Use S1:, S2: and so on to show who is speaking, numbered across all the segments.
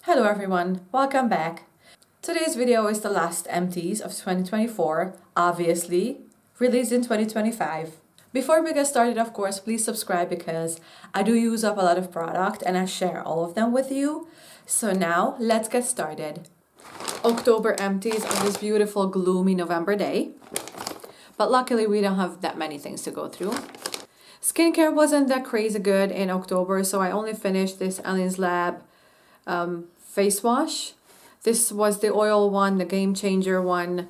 S1: Hello everyone, welcome back. Today's video is the last Empties of 2024, obviously, released in 2025. Before we get started, of course, please subscribe because I do use up a lot of product and I share all of them with you. So now, let's get started. October Empties on this beautiful gloomy November day. But luckily we don't have that many things to go through. Skincare wasn't that crazy good in October, so I only finished this Ellen's Lab face wash. This was the oil one, the Game Changer one.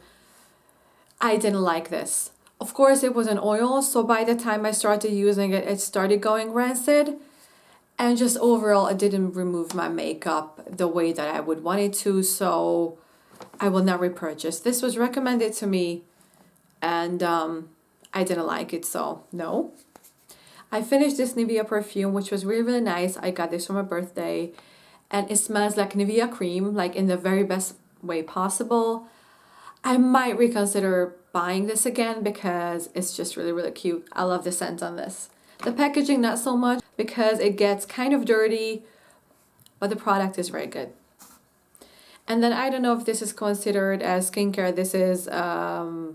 S1: I didn't like this. Of course, it was an oil, so by the time I started using it, it started going rancid. And just overall, it didn't remove my makeup the way that I would want it to, so I will not repurchase. This was recommended to me, and I didn't like it, so no. I finished this Nivea perfume, which was really, really nice. I got this for my birthday. And it smells like Nivea cream, like in the very best way possible. I might reconsider buying this again because it's just really, really cute. I love the scent on this. The packaging, not so much because it gets kind of dirty, but the product is very good. And then I don't know if this is considered as skincare. This is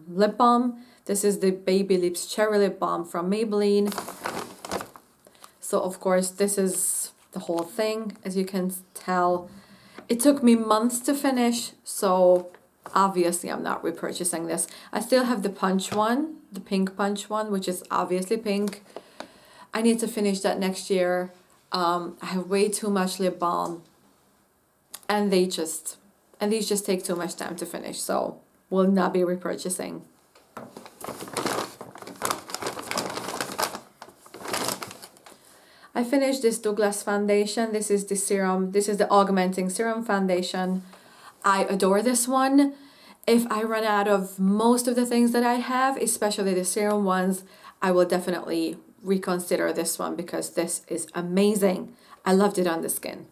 S1: lip balm. This is the Baby Lips Cherry Lip Balm from Maybelline. So of course this is the whole thing, as you can tell. It took me months to finish, so obviously I'm not repurchasing this. I still have the punch one, the pink punch one, which is obviously pink. I need to finish that next year. I have way too much lip balm, and these just take too much time to finish, so will not be repurchasing. I finished this Douglas foundation. This is the serum. This is the augmenting serum foundation. I adore this one. If I run out of most of the things that I have, especially the serum ones, I will definitely reconsider this one because this is amazing. I loved it on the skin.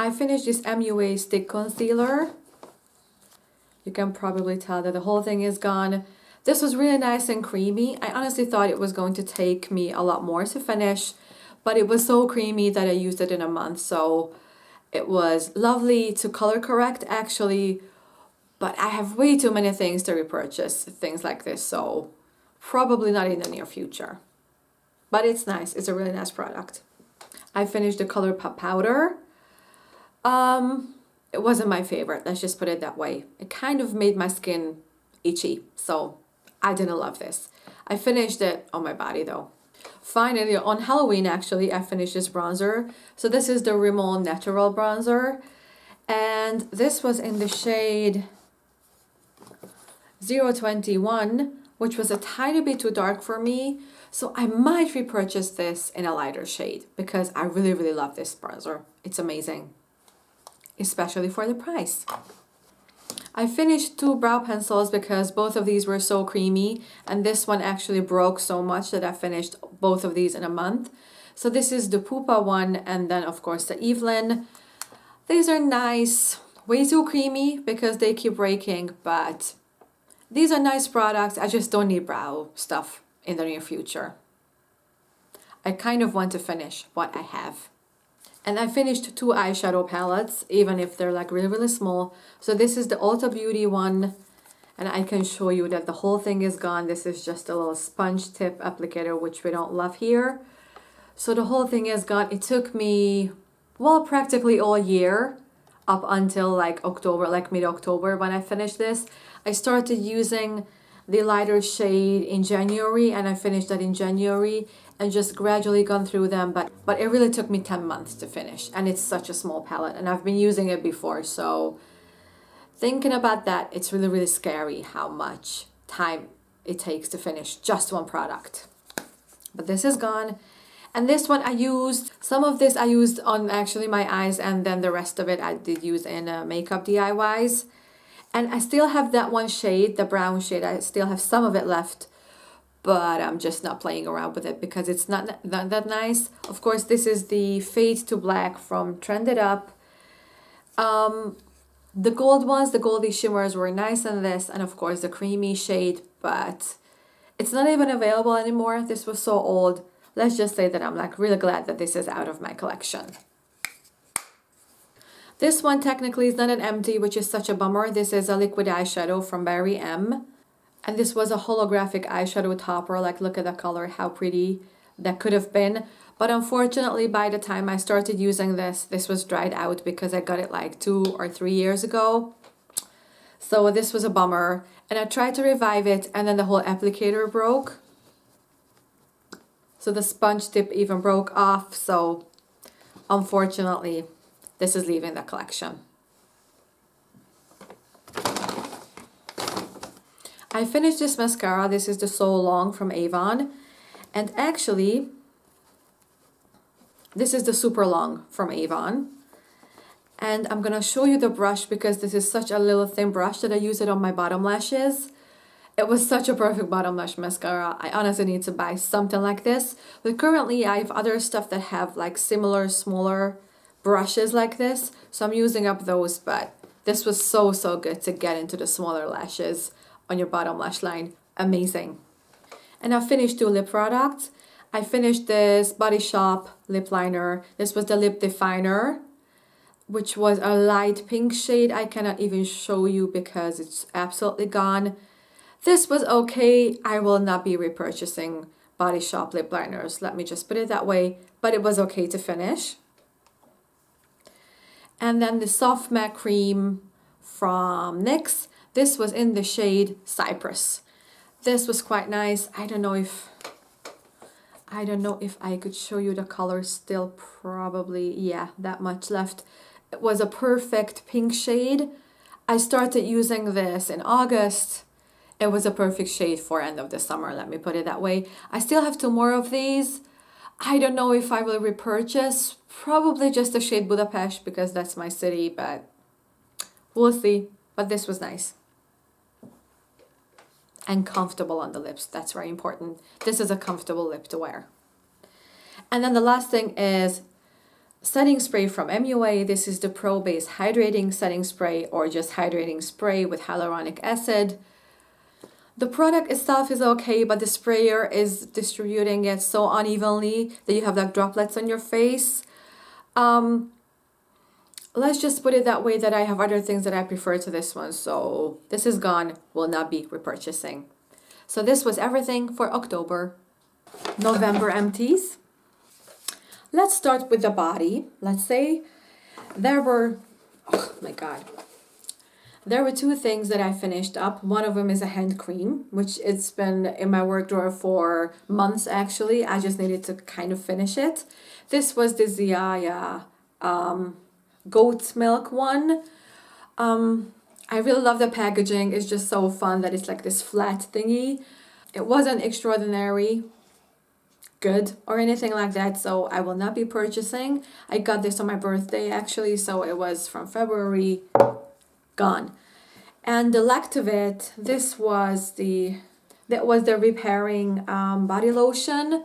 S1: I finished this MUA stick concealer. You can probably tell that the whole thing is gone. This was really nice and creamy. I honestly thought it was going to take me a lot more to finish, but it was so creamy that I used it in a month. So it was lovely to color correct actually, but I have way too many things to repurchase, things like this. So probably not in the near future, but it's nice. It's a really nice product. I finished the ColourPop powder. It wasn't my favorite, let's just put it that way. It kind of made my skin itchy, so I didn't love this. I finished it on my body though. Finally, on Halloween actually, I finished this bronzer. So this is the Rimmel Natural Bronzer, and this was in the shade 021, which was a tiny bit too dark for me. So I might repurchase this in a lighter shade because I really, really love this bronzer. It's amazing, especially for the price. I finished two brow pencils because both of these were so creamy, and this one actually broke so much that I finished both of these in a month. So this is the Pupa one, and then of course the Evelyn. These are nice, way too creamy because they keep breaking, but these are nice products. I just don't need brow stuff in the near future. I kind of want to finish what I have. And I finished two eyeshadow palettes, even if they're like really, really small. So this is the Ulta Beauty one, and I can show you that the whole thing is gone. This is just a little sponge tip applicator, which we don't love here. So the whole thing is gone. It took me, well, practically all year up until like October, like mid-October when I finished this. I started using the lighter shade in January, and I finished that in January and just gradually gone through them, but it really took me 10 months to finish, and it's such a small palette, and I've been using it before, so thinking about that, it's really, really scary how much time it takes to finish just one product. But this is gone. And this one I used, some of this I used on actually my eyes, and then the rest of it I did use in makeup DIYs. And I still have that one shade, the brown shade. I still have some of it left, but I'm just not playing around with it because it's not that nice. Of course, this is the Fade to Black from Trended Up. The gold ones, the goldy shimmers were nice in this, and of course the creamy shade, but it's not even available anymore. This was so old. Let's just say that I'm like really glad that this is out of my collection. This one technically is not an empty, which is such a bummer. This is a liquid eyeshadow from Barry M. And this was a holographic eyeshadow topper. Like, look at the color, how pretty that could have been. But unfortunately, by the time I started using this, this was dried out because I got it like 2 or 3 years ago. So this was a bummer. And I tried to revive it, and then the whole applicator broke. So the sponge tip even broke off. So unfortunately, this is leaving the collection. I finished this mascara. This is the So Long from Avon. And actually, this is the Super Long from Avon. And I'm going to show you the brush because this is such a little thin brush that I use it on my bottom lashes. It was such a perfect bottom lash mascara. I honestly need to buy something like this. But currently I have other stuff that have like similar smaller brushes like this. So I'm using up those, but this was so good to get into the smaller lashes on your bottom lash line. Amazing. And I finished 2 lip products. I finished this Body Shop lip liner. This was the lip definer, which was a light pink shade. I cannot even show you because it's absolutely gone. This was okay. I will not be repurchasing Body Shop lip liners. Let me just put it that way. But it was okay to finish. And then the Soft Matte Cream from NYX. This was in the shade Cypress. This was quite nice. I don't know if I could show you the color still. Probably, yeah, that much left. It was a perfect pink shade. I started using this in August. It was a perfect shade for end of the summer, let me put it that way. I still have 2 more of these. I don't know if I will repurchase. Probably just the shade Budapest because that's my city, but we'll see. But this was nice. And comfortable on the lips. That's very important. This is a comfortable lip to wear. And then the last thing is setting spray from MUA. This is the Pro Base Hydrating Setting Spray, or just hydrating spray with hyaluronic acid. The product itself is okay, but the sprayer is distributing it so unevenly that you have like droplets on your face. Let's just put it that way that I have other things that I prefer to this one. So this is gone, will not be repurchasing. So this was everything for October. November empties. Let's start with the body. Let's say there were, oh my God. There were 2 things that I finished up. One of them is a hand cream, which it's been in my work drawer for months actually. I just needed to kind of finish it. This was the Ziaya goat's milk one. I really love the packaging. It's just so fun that it's like this flat thingy. It wasn't extraordinary good or anything like that, so I will not be purchasing. I got this on my birthday actually, so it was from February. Gone. And the Lactivit, that was the repairing body lotion.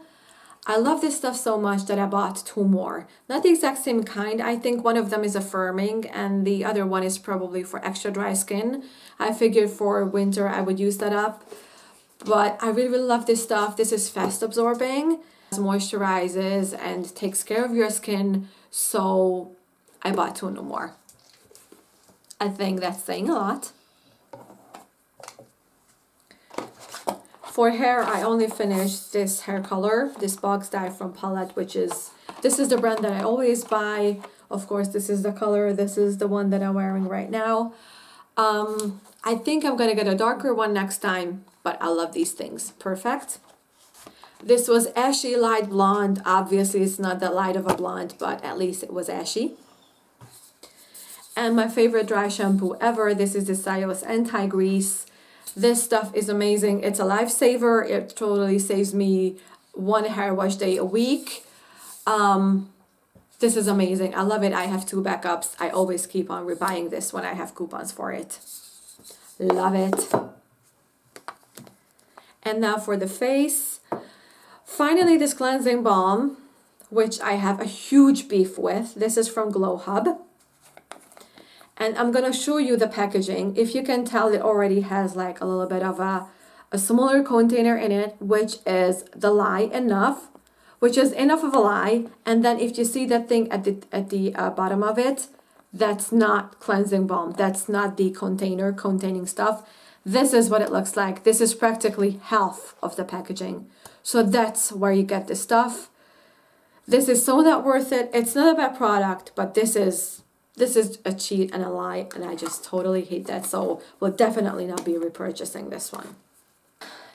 S1: I love this stuff so much that I bought 2 more. Not the exact same kind. I think one of them is affirming and the other one is probably for extra dry skin. I figured for winter I would use that up. But I really love this stuff. This is fast absorbing, moisturizes and takes care of your skin. So I bought 2 more. I think that's saying a lot. For hair, I only finished this hair color, this box dye from Palette, this is the brand that I always buy. Of course, this is the color. This is the one that I'm wearing right now. I think I'm going to get a darker one next time, but I love these things. Perfect. This was Ashy Light Blonde. Obviously, it's not that light of a blonde, but at least it was ashy. And my favorite dry shampoo ever, this is the Sios Anti-Grease. This stuff is amazing. It's a lifesaver. It totally saves me 1 hair wash day a week. This is amazing. I love it. I have 2 backups. I always keep on rebuying this when I have coupons for it. Love it. And now for the face. Finally, this cleansing balm, which I have a huge beef with. This is from Glow Hub. And I'm gonna show you the packaging. If you can tell, it already has like a little bit of a smaller container in it, which is the lye enough, which is enough of a lye. And then if you see that thing at the bottom of it, that's not cleansing balm. That's not the container containing stuff. This is what it looks like. This is practically half of the packaging. So that's where you get the stuff. This is so not worth it. It's not a bad product, but this is a cheat and a lie, and I just totally hate that. So we'll definitely not be repurchasing this one.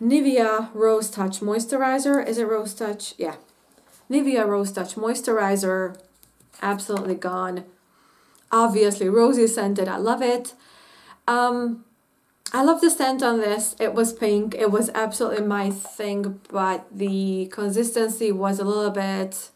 S1: Nivea Rose Touch Moisturizer. Is it Rose Touch? Yeah. Nivea Rose Touch Moisturizer. Absolutely gone. Obviously rosy scented. I love it. I love the scent on this. It was pink. It was absolutely my thing, but the consistency was a little bit,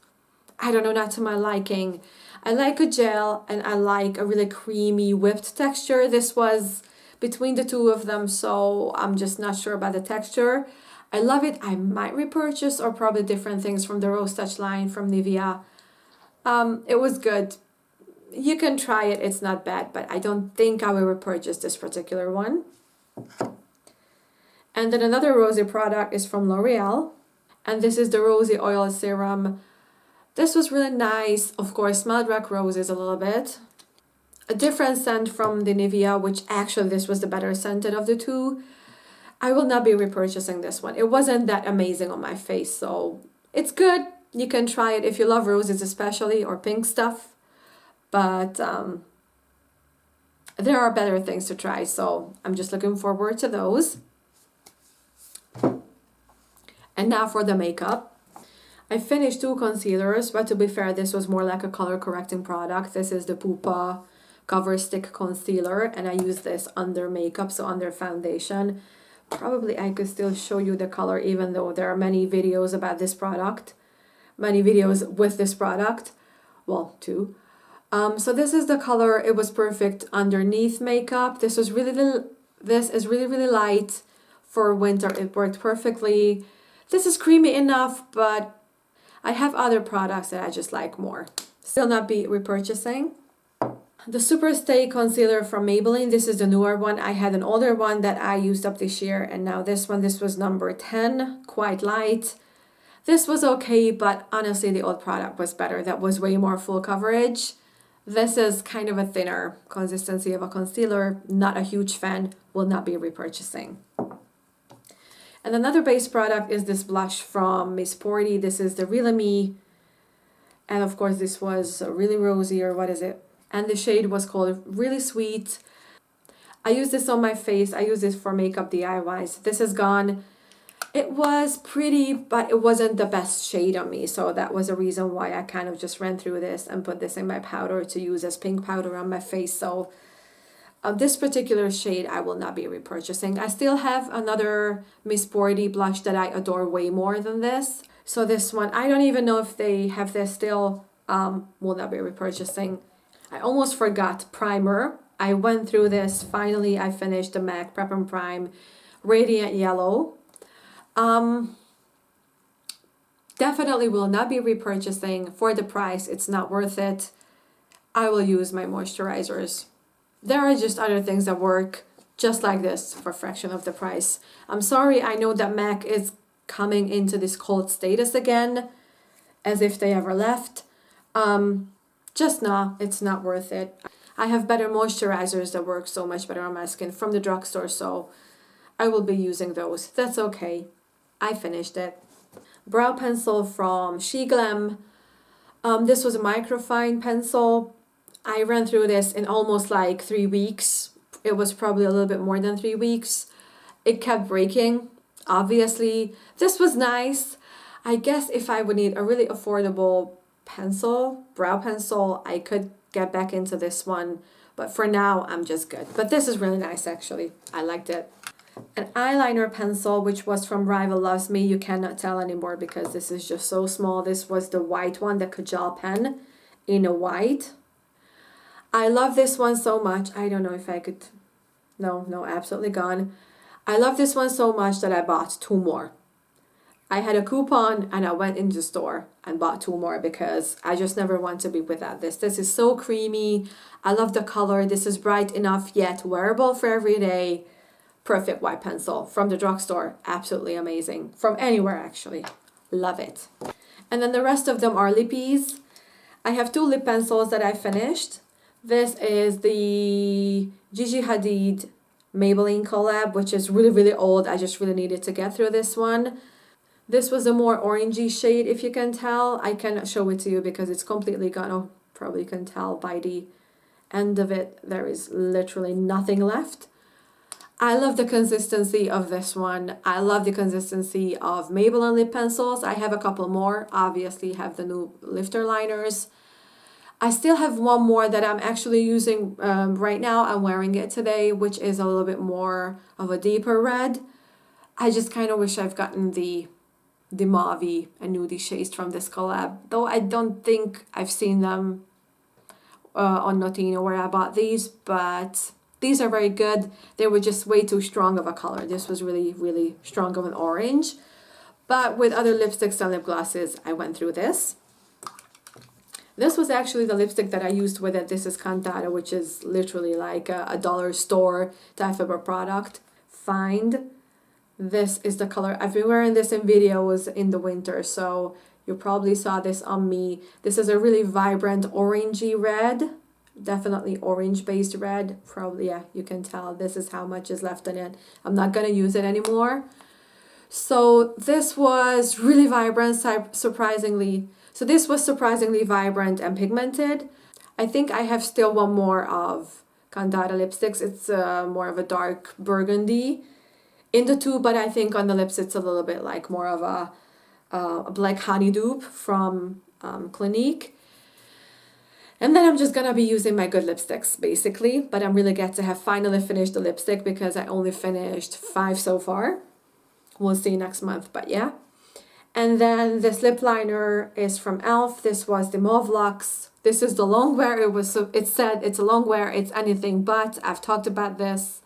S1: I don't know, not to my liking. I like a gel and I like a really creamy whipped texture. This was between the two of them, so I'm just not sure about the texture. I love it. I might repurchase, or probably different things from the Rose Touch line from Nivea. It was good. You can try it. It's not bad, but I don't think I will repurchase this particular one. And then another rosy product is from L'Oreal, and this is the Rosy Oil Serum. This was really nice. Of course, smelled like roses a little bit. A different scent from the Nivea, which actually this was the better scented of the two. I will not be repurchasing this one. It wasn't that amazing on my face, so it's good. You can try it if you love roses especially, or pink stuff. But there are better things to try, so I'm just looking forward to those. And now for the makeup. I finished 2 concealers, but to be fair, this was more like a color correcting product. This is the Pupa Cover Stick Concealer, and I use this under makeup, so under foundation. Probably I could still show you the color, even though there are many videos about this product. Many videos with this product. Well, 2. So this is the color. It was perfect underneath makeup. This is really light for winter. It worked perfectly. This is creamy enough, but I have other products that I just like more. Still not be repurchasing. The Super Stay Concealer from Maybelline. This is the newer one. I had an older one that I used up this year, and now this one. This was number 10, quite light. This was okay, but honestly, the old product was better. That was way more full coverage. This is kind of a thinner consistency of a concealer. Not a huge fan. Will not be repurchasing. And another base product is this blush from Miss Sporty. This is the Really Me. And of course, this was Really Rosy, or what is it? And the shade was called Really Sweet. I use this on my face. I use this for makeup DIYs. This is gone. It was pretty, but it wasn't the best shade on me. So that was a reason why I kind of just ran through this and put this in my powder to use as pink powder on my face. So this particular shade I will not be repurchasing. I still have another Miss Sporty blush that I adore way more than this. So this one, I don't even know if they have this still. Will not be repurchasing. I almost forgot primer. I went through this. Finally, I finished the MAC Prep and Prime Radiant Yellow. Definitely will not be repurchasing. For the price, it's not worth it. I will use my moisturizers. There are just other things that work just like this for a fraction of the price. I'm sorry, I know that MAC is coming into this cult status again, as if they ever left. Just nah, it's not worth it. I have better moisturizers that work so much better on my skin from the drugstore, so I will be using those. That's okay. I finished it. Brow pencil from She Glam. This was a microfine pencil. I ran through this in almost like 3 weeks. It was probably a little bit more than 3 weeks. It kept breaking, obviously. This was nice. I guess if I would need a really affordable pencil, brow pencil, I could get back into this one. But for now, I'm just good. But this is really nice, actually. I liked it. An eyeliner pencil, which was from Rival Loves Me. You cannot tell anymore because this is just so small. This was the white one, the Kajal pen in a white. I love this one so much. I don't know if I could... No, absolutely gone. I love this one so much that I bought 2 more. I had a coupon and I went into the store and bought 2 more because I just never want to be without this. This is so creamy. I love the color. This is bright enough yet wearable for every day. Perfect white pencil from the drugstore. Absolutely amazing. From anywhere actually. Love it. And then the rest of them are lippies. I have 2 lip pencils that I finished. This is the Gigi Hadid Maybelline collab, which is really, really old. I just really needed to get through this one. This was a more orangey shade, if you can tell. I cannot show it to you because it's completely gone. Oh, probably you can tell by the end of it. There is literally nothing left. I love the consistency of this one. I love the consistency of Maybelline lip pencils. I have a couple more. Obviously, have the new lifter liners. I still have one more that I'm actually using right now. I'm wearing it today, which is a little bit more of a deeper red. I just kind of wish I've gotten the mauve and nudie shades from this collab, though I don't think I've seen them on Notino where I bought these, but these are very good. They were just way too strong of a color. This was really, really strong of an orange. But with other lipsticks and lip glosses, I went through this. This was actually the lipstick that I used with it. This is Cantata, which is literally like a dollar store type of a product. Find. This is the color. I've been wearing this in videos in the winter, so you probably saw this on me. This is a really vibrant orangey red. Definitely orange-based red. Probably, yeah, you can tell. This is how much is left in it. I'm not going to use it anymore. So this was really vibrant, surprisingly. So this was surprisingly vibrant and pigmented. I think I have still one more of Cantata lipsticks. It's more of a dark burgundy in the tube, but I think on the lips it's a little bit like more of a black honey dupe from Clinique. And then I'm just gonna be using my good lipsticks basically, but I'm really glad to have finally finished the lipstick because I only finished 5 so far. We'll see next month, but yeah. And then this lip liner is from e.l.f. This was the Mauve Luxe. This is the long wear. It said it's a long wear, it's anything but. I've talked about this.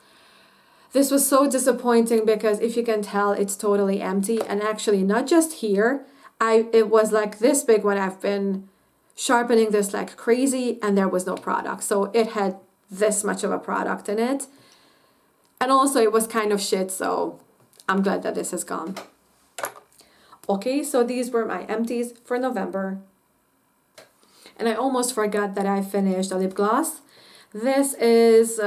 S1: This was so disappointing because if you can tell, it's totally empty. And actually not just here. It was like this big when I've been sharpening this like crazy and there was no product. So it had this much of a product in it. And also it was kind of shit, so I'm glad that this is gone. Okay, so these were my empties for November. And I almost forgot that I finished a lip gloss. This is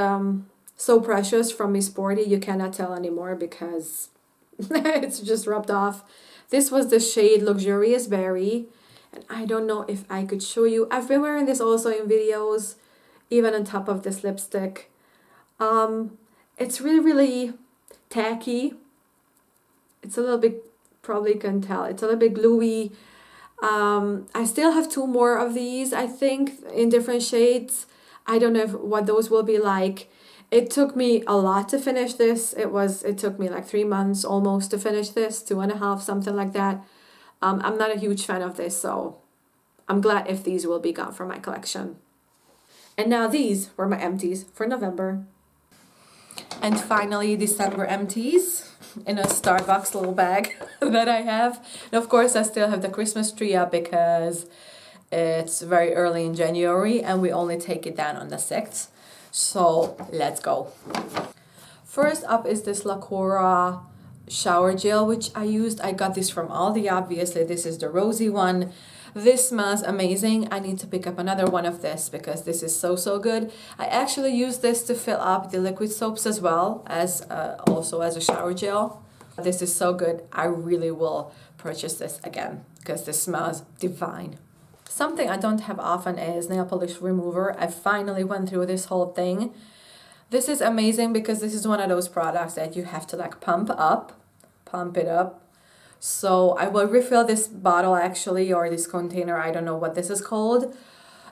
S1: So Precious from Miss Sporty. You cannot tell anymore because it's just rubbed off. This was the shade Luxurious Berry. And I don't know if I could show you. I've been wearing this also in videos, even on top of this lipstick. It's really, really tacky. It's a little bit, probably can tell, it's a little bit gluey. I still have 2 more of these, I think, in different shades. I don't know what those will be like. It took me a lot to finish this. It took me like 3 months almost to finish this, 2.5, something like that. I'm not a huge fan of this, so I'm glad if these will be gone from my collection. And now these were my empties for November. And finally, December empties in a Starbucks little bag that I have. And of course, I still have the Christmas tree up because it's very early in January and we only take it down on the 6th. So let's go. First up is this Lacora shower gel, which I used. I got this from Aldi, obviously. This is the rosy one. This smells amazing. I need to pick up another one of this because this is so, so good. I actually use this to fill up the liquid soaps as well as also as a shower gel. This is so good. I really will purchase this again because this smells divine. Something I don't have often is nail polish remover. I finally went through this whole thing. This is amazing because this is one of those products that you have to like pump it up. So I will refill this bottle actually, or this container, I don't know what this is called.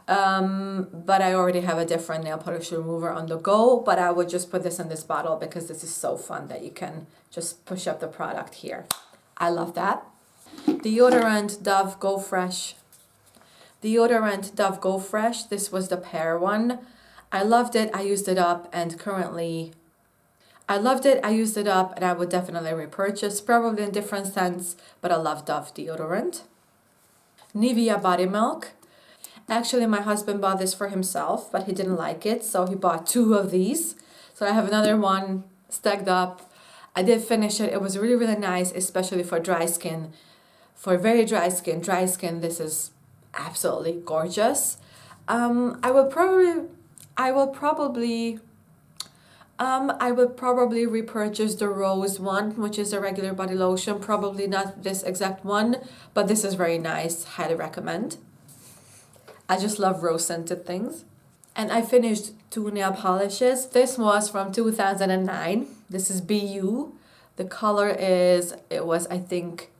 S1: But I already have a different nail polish remover on the go, but I would just put this in this bottle because this is so fun that you can just push up the product here. I love that. Deodorant Dove Go Fresh. Deodorant Dove Go Fresh. This was the pear one. I loved it. I used it up and currently I loved it, I used it up, and I would definitely repurchase, probably in different scents, but I love Dove deodorant. Nivea body milk. Actually, my husband bought this for himself, but he didn't like it, so he bought 2 of these. So I have another one stacked up. I did finish it. It was really, really nice, especially for dry skin. For very dry skin, this is absolutely gorgeous. I will probably repurchase the rose one, which is a regular body lotion. Probably not this exact one, but this is very nice. Highly recommend. I just love rose scented things. And I finished 2 nail polishes. This was from 2009. This is BU. The color is, it was, I think,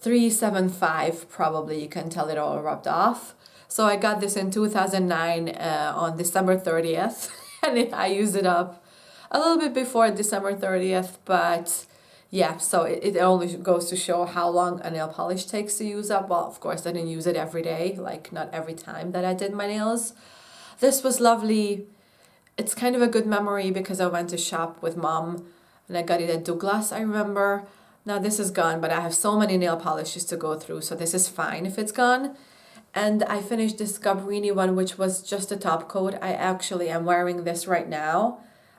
S1: 375, probably. You can tell it all rubbed off. So I got this in 2009 on December 30th. And I used it up a little bit before December 30th. But yeah, so it only goes to show how long a nail polish takes to use up. Well, of course, I didn't use it every day. Like, not every time that I did my nails. This was lovely. It's kind of a good memory because I went to shop with Mom. And I got it at Douglas, I remember. Now this is gone, but I have so many nail polishes to go through, so this is fine if it's gone. And I finished this Gabrini one, which was just a top coat. I actually am wearing this right now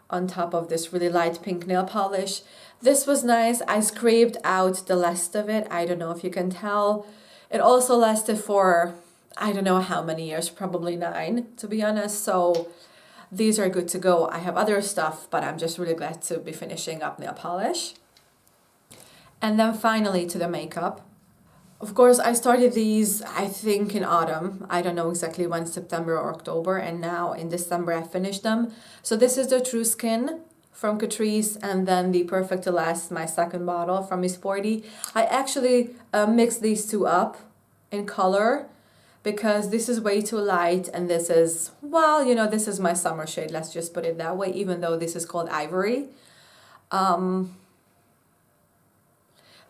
S1: on top of this really light pink nail polish. This was nice. I scraped out the last of it. I don't know if you can tell. It also lasted for, I don't know how many years, probably 9, to be honest. So these are good to go. I have other stuff, but I'm just really glad to be finishing up nail polish. And then finally to the makeup. Of course, I started these, I think, in autumn. I don't know exactly when, September or October. And now in December, I finished them. So this is the True Skin from Catrice. And then the Perfect to Last, my second bottle from Miss Sporty. I actually mixed these 2 up in color because this is way too light. And this is, well, you know, this is my summer shade. Let's just put it that way, even though this is called Ivory.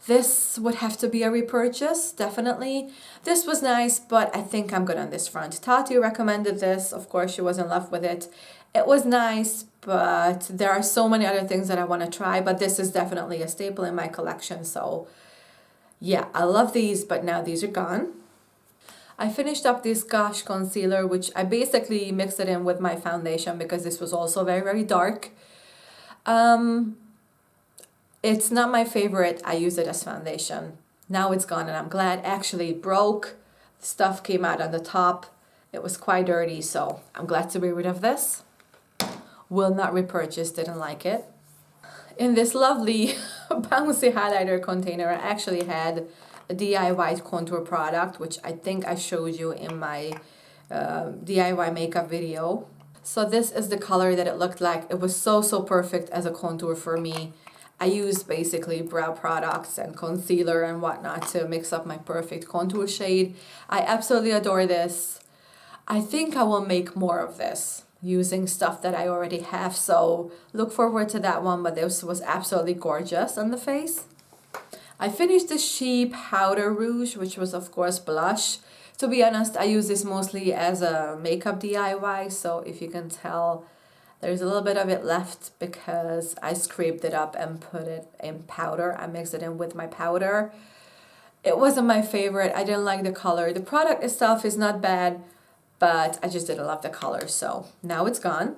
S1: This would have to be a repurchase, definitely. This was nice, but I think I'm good on this front. Tati recommended this. Of course, she was in love with it. It was nice, but there are so many other things that I want to try. But this is definitely a staple in my collection. So yeah, I love these, but now these are gone. I finished up this Gosh concealer, which I basically mixed it in with my foundation because this was also very, very dark. It's not my favorite. I use it as foundation. Now it's gone and I'm glad. Actually, it broke. Stuff came out on the top. It was quite dirty, so I'm glad to be rid of this. Will not repurchase, didn't like it. In this lovely bouncy highlighter container, I actually had a DIY contour product, which I think I showed you in my DIY makeup video. So this is the color that it looked like. It was so, so perfect as a contour for me. I used basically brow products and concealer and whatnot to mix up my perfect contour shade. I absolutely adore this. I think I will make more of this using stuff that I already have. So look forward to that one, but this was absolutely gorgeous on the face. I finished the She Powder Rouge, which was of course blush. To be honest, I use this mostly as a makeup DIY. So if you can tell, there's a little bit of it left because I scraped it up and put it in powder. I mixed it in with my powder. It wasn't my favorite. I didn't like the color. The product itself is not bad, but I just didn't love the color. So now it's gone.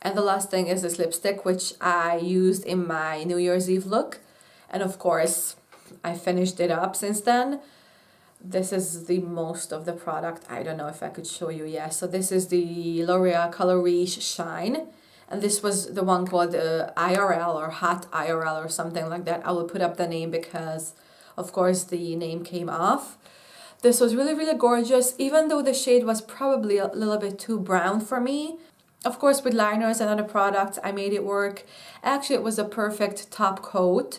S1: And the last thing is this lipstick, which I used in my New Year's Eve look. And of course, I finished it up since then. This is the most of the product. I don't know if I could show you. Yeah, so this is the L'Oreal Color Riche Shine. And this was the one called IRL or Hot IRL or something like that. I will put up the name because, of course, the name came off. This was really, really gorgeous, even though the shade was probably a little bit too brown for me. Of course, with liners and other products, I made it work. Actually, it was a perfect top coat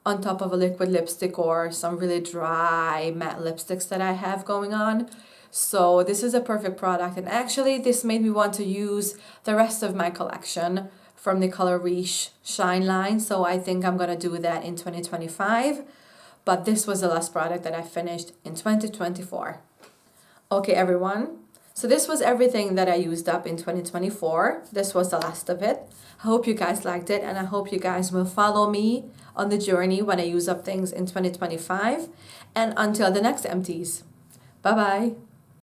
S1: on top of a liquid lipstick or some really dry matte lipsticks that I have going on. So this is a perfect product. And actually, this made me want to use the rest of my collection from the Color Riche Shine line. So I think I'm going to do that in 2025. But this was the last product that I finished in 2024. Okay, everyone. So this was everything that I used up in 2024. This was the last of it. I hope you guys liked it, and I hope you guys will follow me on the journey when I use up things in 2025. And until the next empties. Bye-bye.